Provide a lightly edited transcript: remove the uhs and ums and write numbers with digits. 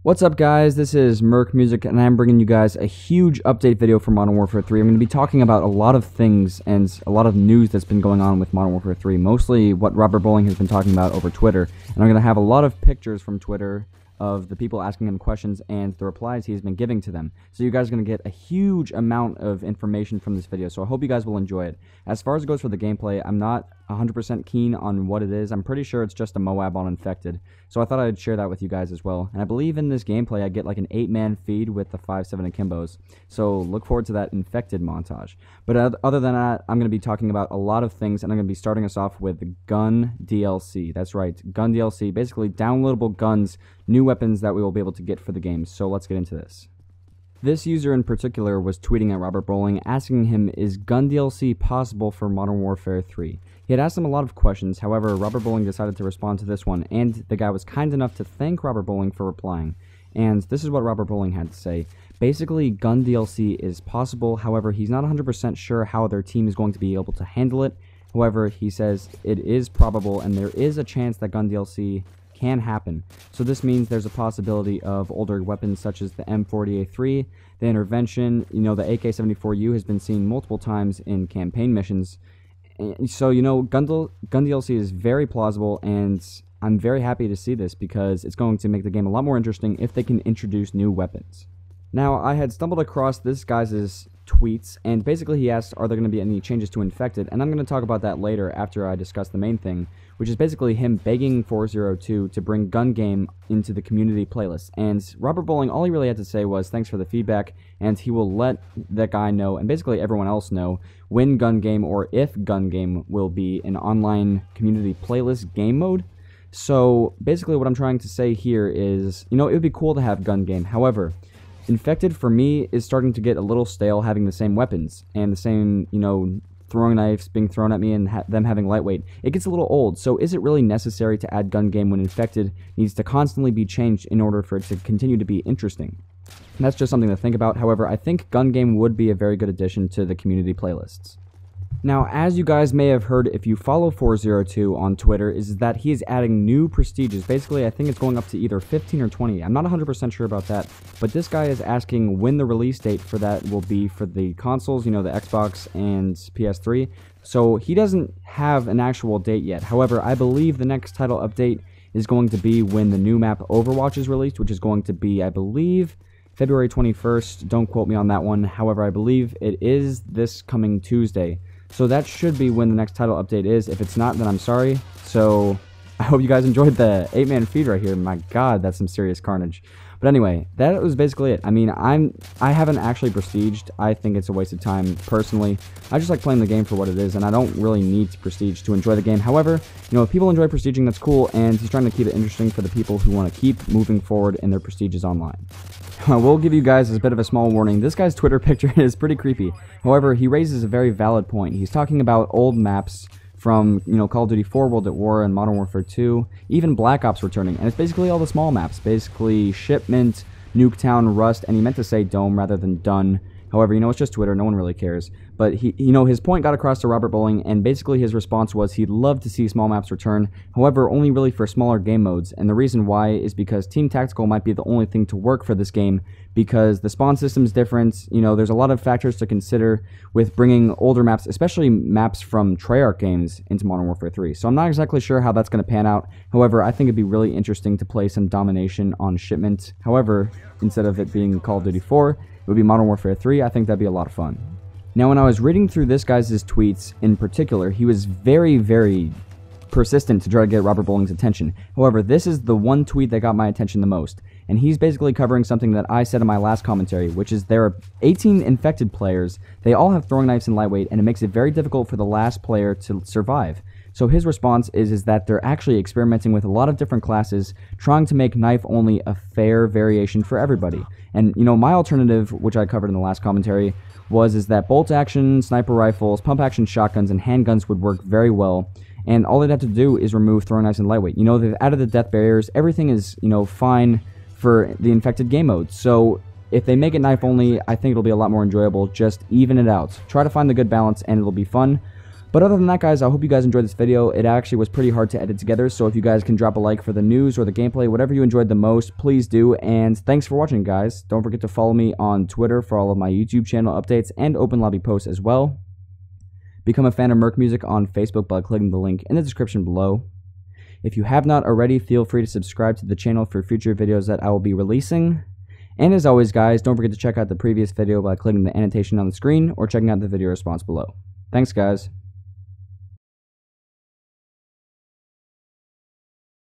What's up, guys? This is Merc Music, and I'm bringing you guys a huge update video for Modern Warfare 3. I'm going to be talking about a lot of things and a lot of news that's been going on with Modern Warfare 3, mostly what Robert Bowling has been talking about over Twitter. And I'm going to have a lot of pictures from Twitter of the people asking him questions and the replies he's been giving to them. So you guys are going to get a huge amount of information from this video, so I hope you guys will enjoy it. As far as it goes for the gameplay, I'm not 100% keen on what it is. I'm pretty sure it's just a Moab on Infected, so I thought I'd share that with you guys as well. And I believe in this gameplay I get like an 8-man feed with the 5-7 akimbos, so look forward to that Infected montage. But other than that, I'm going to be talking about a lot of things, and I'm going to be starting us off with Gun DLC. That's right, Gun DLC, basically downloadable guns, new weapons that we will be able to get for the game. So let's get into this. This user in particular was tweeting at Robert Bowling, asking him, is Gun DLC possible for Modern Warfare 3? He had asked him a lot of questions, however, Robert Bowling decided to respond to this one, and the guy was kind enough to thank Robert Bowling for replying. And this is what Robert Bowling had to say. Basically, Gun DLC is possible, however, he's not 100% sure how their team is going to be able to handle it. However, he says it is probable, and there is a chance that Gun DLC can happen. So this means there's a possibility of older weapons such as the M40A3, the Intervention, the AK-74U has been seen multiple times in campaign missions. So, Gun DLC is very plausible, and I'm very happy to see this because it's going to make the game a lot more interesting if they can introduce new weapons. Now, I had stumbled across this guy's tweets, and basically he asked, are there going to be any changes to Infected? And I'm going to talk about that later after I discuss the main thing, which is basically him begging 402 to bring Gun Game into the community playlist. And Robert Bowling, all he really had to say was thanks for the feedback, and he will let that guy know, and basically everyone else know, when Gun Game or if Gun Game will be an online community playlist game mode. So basically what I'm trying to say here is, it would be cool to have Gun Game. However, Infected, for me, is starting to get a little stale having the same weapons and the same, throwing knives being thrown at me and them having lightweight. It gets a little old, so is it really necessary to add Gun Game when Infected needs to constantly be changed in order for it to continue to be interesting? And that's just something to think about. However, I think Gun Game would be a very good addition to the community playlists. Now, as you guys may have heard if you follow 402 on Twitter, is that he is adding new prestiges. Basically, I think it's going up to either 15 or 20. I'm not 100% sure about that, but this guy is asking when the release date for that will be for the consoles, the Xbox and PS3. So he doesn't have an actual date yet. However, I believe the next title update is going to be when the new map Overwatch is released, which is going to be, I believe, February 21st. Don't quote me on that one. However, I believe it is this coming Tuesday. So that should be when the next title update is. If it's not, then I'm sorry. So I hope you guys enjoyed the 8-man feed right here. My god, that's some serious carnage. But anyway, that was basically it. I mean, I haven't actually prestiged. I think it's a waste of time, personally. I just like playing the game for what it is, and I don't really need to prestige to enjoy the game. However, if people enjoy prestiging, that's cool, and he's trying to keep it interesting for the people who want to keep moving forward in their prestiges online. I will give you guys a bit of a small warning. This guy's Twitter picture is pretty creepy. However, he raises a very valid point. He's talking about old maps from, Call of Duty 4, World at War, and Modern Warfare 2, even Black Ops returning, and it's basically all the small maps, basically Shipment, Nuketown, Rust, and he meant to say Dome rather than Dun. However, it's just Twitter, no one really cares. But he, his point got across to Robert Bowling, and basically his response was he'd love to see small maps return, however, only really for smaller game modes. And the reason why is because Team Tactical might be the only thing to work for this game, because the spawn system's different. There's a lot of factors to consider with bringing older maps, especially maps from Treyarch games, into Modern Warfare 3. So I'm not exactly sure how that's going to pan out. However, I think it'd be really interesting to play some domination on Shipment. However, instead of it being Call of Duty 4, it would be Modern Warfare 3. I think that'd be a lot of fun. Now, when I was reading through this guy's tweets in particular, he was very, very persistent to try to get Robert Bowling's attention. However, this is the one tweet that got my attention the most, and he's basically covering something that I said in my last commentary, which is there are 18 infected players, they all have throwing knives and lightweight, and it makes it very difficult for the last player to survive. So his response is that they're actually experimenting with a lot of different classes, trying to make knife only a fair variation for everybody. And, my alternative, which I covered in the last commentary, is that bolt action, sniper rifles, pump action shotguns, and handguns would work very well. And all they'd have to do is remove throwing knives and lightweight. They've added the death barriers. Everything is, fine for the infected game mode. So if they make it knife only, I think it'll be a lot more enjoyable. Just even it out. Try to find the good balance, and it'll be fun. But other than that, guys, I hope you guys enjoyed this video. It actually was pretty hard to edit together, so if you guys can drop a like for the news or the gameplay, whatever you enjoyed the most, please do. And thanks for watching, guys. Don't forget to follow me on Twitter for all of my YouTube channel updates and open lobby posts as well. Become a fan of Merc Music on Facebook by clicking the link in the description below. If you have not already, feel free to subscribe to the channel for future videos that I will be releasing. And as always, guys, don't forget to check out the previous video by clicking the annotation on the screen or checking out the video response below. Thanks, guys.